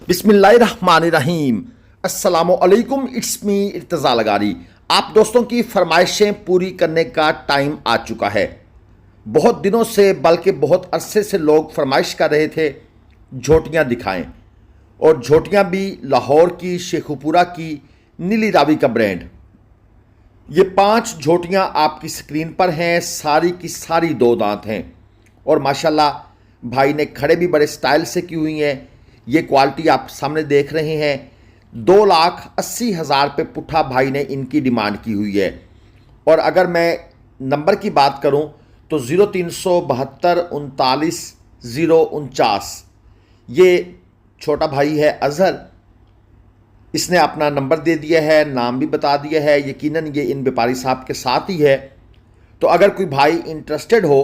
बिस्मिल्लाहिर्रहमानिर्रहीम। अस्सलामुअलैकुम। It's me Irtaza Lagari. आप दोस्तों की फरमाइशें पूरी करने का टाइम आ चुका है। बहुत दिनों से बल्कि बहुत अरसे से लोग फरमाइश कर रहे थे झोटियाँ दिखाएं, और झोटियाँ भी लाहौर की, शेखुपुरा की, नीली रावी का ब्रांड। ये 5 झोटियाँ आपकी स्क्रीन पर हैं। सारी की सारी 2 दांत हैं और माशाल्लाह भाई ने खड़े भी बड़े स्टाइल से की हुई हैं। ये क्वालिटी आप सामने देख रहे हैं। 2,80,000 पे पुट्ठा भाई ने इनकी डिमांड की हुई है। और अगर मैं नंबर की बात करूं तो 0372 39 049, ये छोटा भाई है अजहर, इसने अपना नंबर दे दिया है, नाम भी बता दिया है। यकीनन ये इन व्यापारी साहब के साथ ही है। तो अगर कोई भाई इंटरेस्टेड हो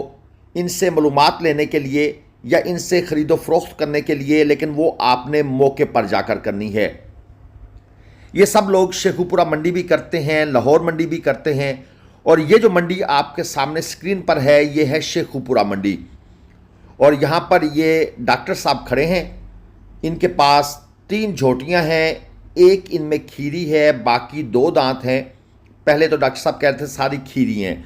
इनसे मालूमात लेने के लिए या इनसे ख़रीदो फरोख्त करने के लिए, लेकिन वो आपने मौके पर जाकर करनी है। ये सब लोग शेखुपुरा मंडी भी करते हैं, लाहौर मंडी भी करते हैं, और ये जो मंडी आपके सामने स्क्रीन पर है ये है शेखुपुरा मंडी। और यहाँ पर ये डॉक्टर साहब खड़े हैं। इनके पास 3 झोटियाँ हैं, एक इनमें खीरी है, बाकी 2 दांत हैं। पहले तो डॉक्टर साहब कह रहे थे सारी खीरी हैं,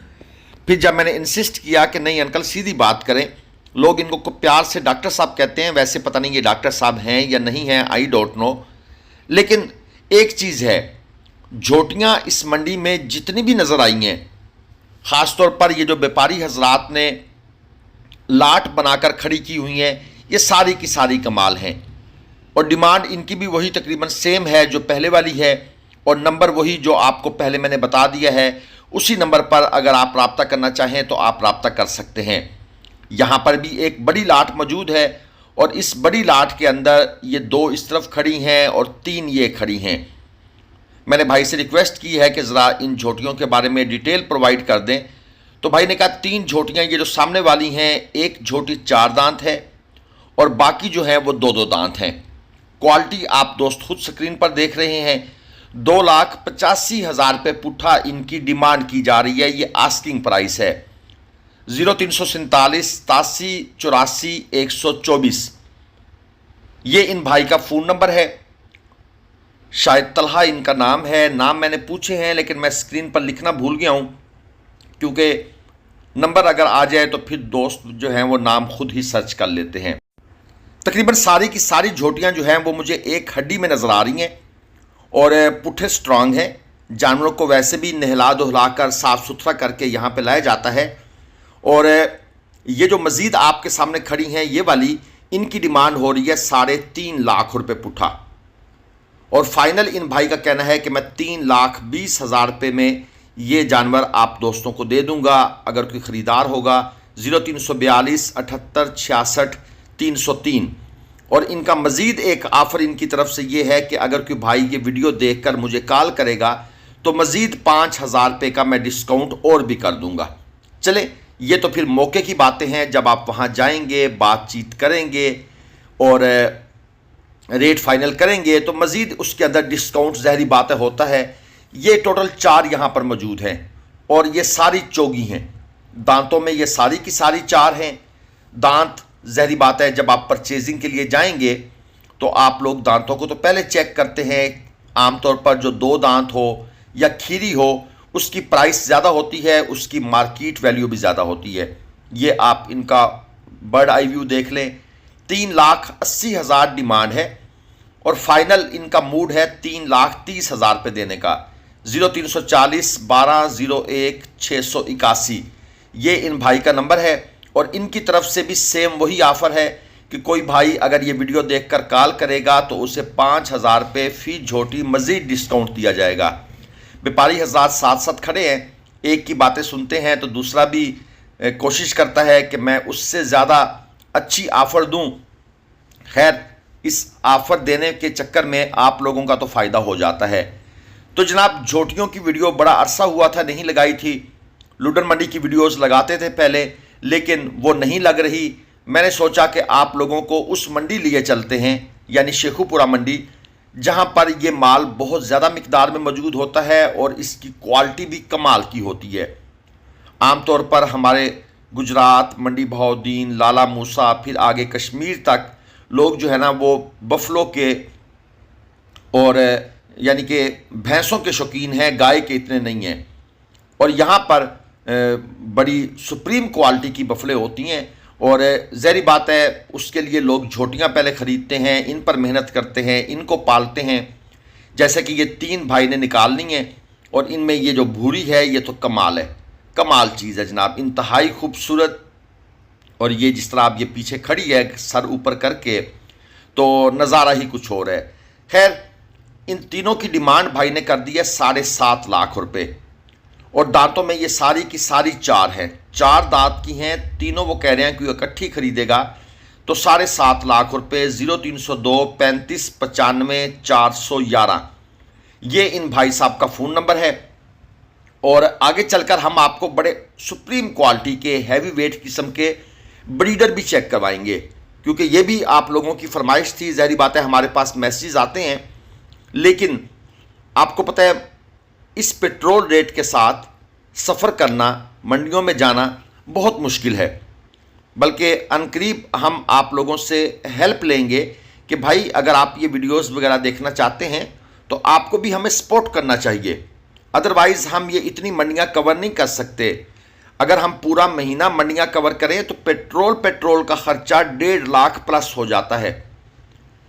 फिर जब मैंने इंसिस्ट किया कि नहीं अंकल सीधी बात करें, लोग इनको को प्यार से डॉक्टर साहब कहते हैं, वैसे पता नहीं ये डॉक्टर साहब हैं या नहीं हैं, आई डोंट नो। लेकिन एक चीज़ है, झोटियाँ इस मंडी में जितनी भी नज़र आई हैं, ख़ासतौर पर ये जो व्यापारी हजरात ने लाट बनाकर खड़ी की हुई हैं, ये सारी की सारी कमाल हैं। और डिमांड इनकी भी वही तकरीबन सेम है जो पहले वाली है, और नंबर वही जो आपको पहले मैंने बता दिया है। उसी नंबर पर अगर आप रब्ता करना चाहें तो आप रब्ता कर सकते हैं। यहाँ पर भी एक बड़ी लाट मौजूद है, और इस बड़ी लाट के अंदर ये 2 इस तरफ खड़ी हैं और 3 ये खड़ी हैं। मैंने भाई से रिक्वेस्ट की है कि ज़रा इन झोटियों के बारे में डिटेल प्रोवाइड कर दें, तो भाई ने कहा 3 झोटियाँ ये जो सामने वाली हैं, एक झोटी 4 दांत है और बाकी जो है वो 2-2 दांत हैं। क्वालिटी आप दोस्त खुद स्क्रीन पर देख रहे हैं। 2,85,000 रुपये पुट्ठा इनकी डिमांड की जा रही है। ये आस्किंग प्राइस है। 0347 87 84 124 ये इन भाई का फ़ोन नंबर है। शायद तलहा इनका नाम है। नाम मैंने पूछे हैं लेकिन मैं स्क्रीन पर लिखना भूल गया हूँ, क्योंकि नंबर अगर आ जाए तो फिर दोस्त जो हैं वो नाम खुद ही सर्च कर लेते हैं। तकरीबन सारी की सारी झोटियाँ जो हैं वो मुझे एक हड्डी में नज़र आ रही हैं और पुट्ठे स्ट्रांग हैं। जानवरों को वैसे भी नहला धुला कर साफ़ सुथरा करके यहाँ पे लाया जाता है। और ये जो मज़ीद आपके सामने खड़ी हैं ये वाली, इनकी डिमांड हो रही है 3.5 लाख रुपये पुट्ठा। और फाइनल इन भाई का कहना है कि मैं 3,20,000 रुपये में ये जानवर आप दोस्तों को दे दूंगा अगर कोई ख़रीदार होगा। 0342 78 66 303। और इनका मज़ीद एक ऑफ़र इनकी तरफ से ये है कि अगर कोई भाई ये वीडियो देखकर मुझे कॉल करेगा तो मज़ीद 5,000 रुपये का मैं डिस्काउंट और भी कर दूंगा। चले, ये तो फिर मौके की बातें हैं, जब आप वहाँ जाएंगे, बातचीत करेंगे और रेट फाइनल करेंगे तो मज़ीद उसके अंदर डिस्काउंट ज़हरी बात होता है। ये टोटल 4 यहाँ पर मौजूद हैं और ये सारी चोगी हैं। दांतों में ये सारी की सारी 4 हैं। दांत ज़हरी बात है, जब आप परचेजिंग के लिए जाएंगे तो आप लोग दांतों को तो पहले चेक करते हैं। आमतौर पर जो 2 दांत हो या खीरी हो उसकी प्राइस ज़्यादा होती है, उसकी मार्केट वैल्यू भी ज़्यादा होती है। ये आप इनका बर्ड आई व्यू देख लें। 3,80,000 डिमांड है और फाइनल इनका मूड है 3,30,000 रुपये देने का। 0340 1201 681 ये इन भाई का नंबर है। और इनकी तरफ से भी सेम वही ऑफ़र है कि कोई भाई अगर ये वीडियो देखकर कॉल करेगा तो उसे 5,000 रुपये फ़ी झोटी मज़ीद डिस्काउंट दिया जाएगा। व्यापारी हज़रात साथ साथ खड़े हैं, एक की बातें सुनते हैं तो दूसरा भी कोशिश करता है कि मैं उससे ज़्यादा अच्छी ऑफ़र दूं। खैर, इस ऑफ़र देने के चक्कर में आप लोगों का तो फ़ायदा हो जाता है। तो जनाब, झोटियों की वीडियो बड़ा अरसा हुआ था नहीं लगाई थी। लुडन मंडी की वीडियोस लगाते थे पहले, लेकिन वो नहीं लग रही। मैंने सोचा कि आप लोगों को उस मंडी लिए चलते हैं, यानी शेखुपुरा मंडी, जहां पर ये माल बहुत ज़्यादा मिकदार में मौजूद होता है और इसकी क्वालिटी भी कमाल की होती है। आमतौर पर हमारे गुजरात, मंडी बहाउद्दीन, लाला मूसा, फिर आगे कश्मीर तक लोग जो है ना वो बफलो के और यानी कि भैंसों के शौकीन हैं, गाय के इतने नहीं हैं। और यहाँ पर बड़ी सुप्रीम क्वालिटी की बफले होती हैं और ज़ाहिर बात है उसके लिए लोग झोटियाँ पहले ख़रीदते हैं, इन पर मेहनत करते हैं, इनको पालते हैं। जैसे कि ये 3 भाई ने निकालनी है और इनमें ये जो भूरी है ये तो कमाल है, कमाल चीज़ है जनाब, इंतहाई खूबसूरत। और ये जिस तरह आप ये पीछे खड़ी है सर ऊपर करके, तो नज़ारा ही कुछ और है। खैर, इन तीनों की डिमांड भाई ने कर दी है 7.5 लाख रुपए और दांतों में ये सारी की सारी 4 हैं, 4 दांत की हैं तीनों। वो कह रहे हैं कि वो इकट्ठी खरीदेगा तो 7.5 लाख रुपए। 0302 35 95 411 ये इन भाई साहब का फ़ोन नंबर है। और आगे चलकर हम आपको बड़े सुप्रीम क्वालिटी के हैवी वेट किस्म के ब्रीडर भी चेक करवाएंगे, क्योंकि ये भी आप लोगों की फरमाइश थी। ज़ाहिर बात है हमारे पास मैसेज आते हैं, लेकिन आपको पता है इस पेट्रोल रेट के साथ सफ़र करना, मंडियों में जाना बहुत मुश्किल है। बल्कि अनकरीब हम आप लोगों से हेल्प लेंगे कि भाई अगर आप ये वीडियोस वगैरह देखना चाहते हैं तो आपको भी हमें सपोर्ट करना चाहिए। अदरवाइज़ हम ये इतनी मंडियां कवर नहीं कर सकते। अगर हम पूरा महीना मंडियां कवर करें तो पेट्रोल का ख़र्चा 1.5 लाख प्लस हो जाता है।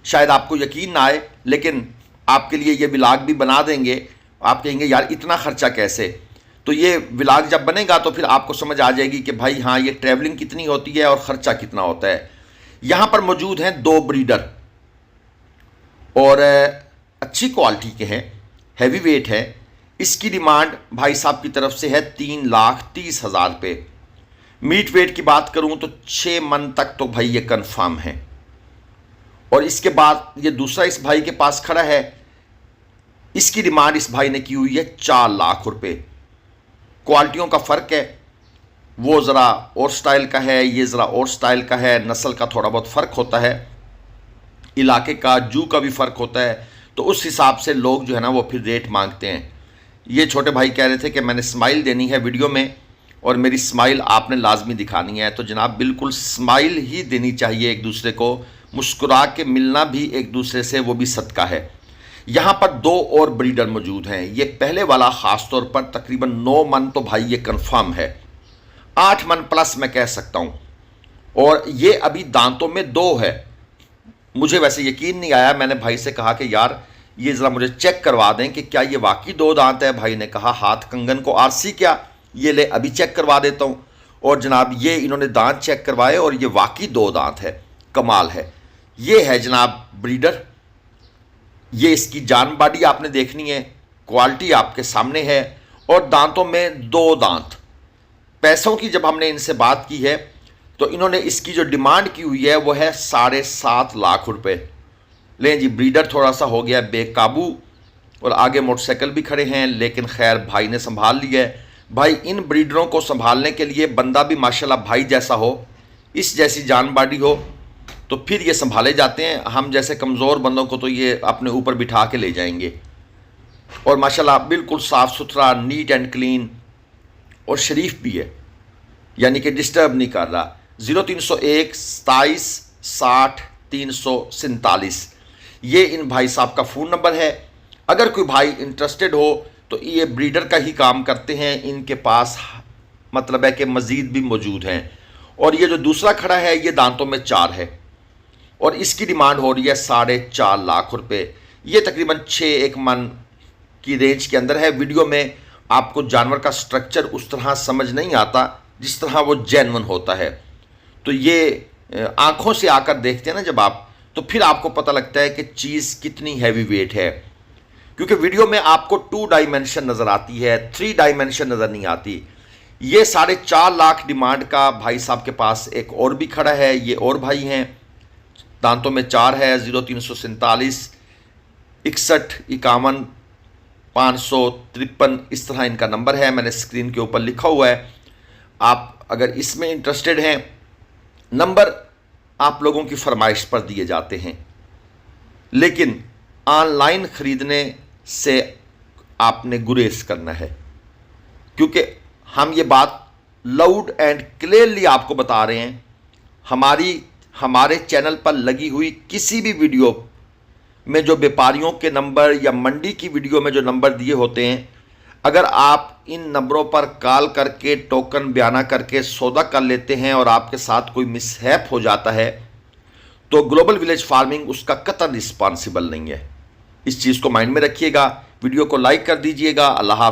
शायद आपको यकीन ना आए, लेकिन आपके लिए ये व्लॉग भी बना देंगे। आप कहेंगे यार इतना ख़र्चा कैसे, तो ये व्लॉग जब बनेगा तो फिर आपको समझ आ जाएगी कि भाई हाँ ये ट्रैवलिंग कितनी होती है और ख़र्चा कितना होता है। यहाँ पर मौजूद हैं 2 ब्रीडर और अच्छी क्वालिटी के हैं, हैवी वेट है। इसकी डिमांड भाई साहब की तरफ से है 3,30,000 रुपये। मीट वेट की बात करूँ तो 6 मन तक तो भाई ये कन्फर्म है। और इसके बाद ये दूसरा इस भाई के पास खड़ा है, इसकी डिमांड इस भाई ने की हुई है 4 लाख रुपए। क्वालिटियों का फ़र्क है, वो ज़रा और स्टाइल का है, ये ज़रा और स्टाइल का है, नस्ल का थोड़ा बहुत फ़र्क होता है, इलाके का जू का भी फ़र्क होता है, तो उस हिसाब से लोग जो है ना वो फिर रेट मांगते हैं। ये छोटे भाई कह रहे थे कि मैंने स्माइल देनी है वीडियो में और मेरी स्माइल आपने लाजमी दिखानी है, तो जनाब बिल्कुल स्माइल ही देनी चाहिए एक दूसरे को, मुस्कुरा के मिलना भी एक दूसरे से वो भी सदका है। यहाँ पर 2 और ब्रीडर मौजूद हैं। ये पहले वाला ख़ास तौर पर तकरीबन 9 मन तो भाई ये कंफर्म है, 8 मन प्लस मैं कह सकता हूँ। और ये अभी दांतों में 2 है। मुझे वैसे यकीन नहीं आया, मैंने भाई से कहा कि यार ये ज़रा मुझे चेक करवा दें कि क्या ये वाकई 2 दांत है। भाई ने कहा हाथ कंगन को आरसी क्या, ये ले अभी चेक करवा देता हूँ। और जनाब ये इन्होंने दांत चेक करवाए और ये वाकई 2 दांत है, कमाल है। ये है जनाब ब्रीडर। ये इसकी जान बाडी आपने देखनी है, क्वालिटी आपके सामने है और दांतों में 2 दांत। पैसों की जब हमने इनसे बात की है तो इन्होंने इसकी जो डिमांड की हुई है वो है 7.5 लाख रुपए। लें जी, ब्रीडर थोड़ा सा हो गया बेकाबू और आगे मोटरसाइकिल भी खड़े हैं, लेकिन खैर भाई ने संभाल लिया है। भाई इन ब्रीडरों को संभालने के लिए बंदा भी माशाल्लाह भाई जैसा हो, इस जैसी जान बाडी हो, तो फिर ये संभाले जाते हैं। हम जैसे कमज़ोर बंदों को तो ये अपने ऊपर बिठा के ले जाएंगे। और माशाल्लाह बिल्कुल साफ़ सुथरा, नीट एंड क्लीन और शरीफ भी है, यानी कि डिस्टर्ब नहीं कर रहा। 0301 27 60 347 ये इन भाई साहब का फ़ोन नंबर है। अगर कोई भाई इंटरेस्टेड हो तो ये ब्रीडर का ही काम करते हैं, इनके पास मतलब है कि मज़ीद भी मौजूद हैं। और ये जो दूसरा खड़ा है ये दांतों में 4 है और इसकी डिमांड हो रही है 4.5 लाख रुपए। ये तकरीबन 6-1 मन की रेंज के अंदर है। वीडियो में आपको जानवर का स्ट्रक्चर उस तरह समझ नहीं आता जिस तरह वो जेन्युइन होता है। तो ये आंखों से आकर देखते हैं ना जब आप, तो फिर आपको पता लगता है कि चीज़ कितनी हैवी वेट है, क्योंकि वीडियो में आपको 2 डायमेंशन नज़र आती है, 3 डायमेंशन नज़र नहीं आती। ये 4.5 लाख डिमांड का भाई साहब के पास एक और भी खड़ा है, ये और भाई हैं, दांतों में 4 है। 0347 61 51 553 इस तरह इनका नंबर है, मैंने स्क्रीन के ऊपर लिखा हुआ है। आप अगर इसमें इंटरेस्टेड हैं, नंबर आप लोगों की फरमाइश पर दिए जाते हैं, लेकिन ऑनलाइन ख़रीदने से आपने गुरेज करना है, क्योंकि हम ये बात लाउड एंड क्लियरली आपको बता रहे हैं। हमारी हमारे चैनल पर लगी हुई किसी भी वीडियो में जो व्यापारियों के नंबर या मंडी की वीडियो में जो नंबर दिए होते हैं, अगर आप इन नंबरों पर कॉल करके टोकन बयाना करके सौदा कर लेते हैं और आपके साथ कोई मिसहैप हो जाता है, तो ग्लोबल विलेज फार्मिंग उसका कतई रिस्पॉन्सिबल नहीं है। इस चीज़ को माइंड में रखिएगा। वीडियो को लाइक कर दीजिएगा। अल्लाह हाफ़िज़।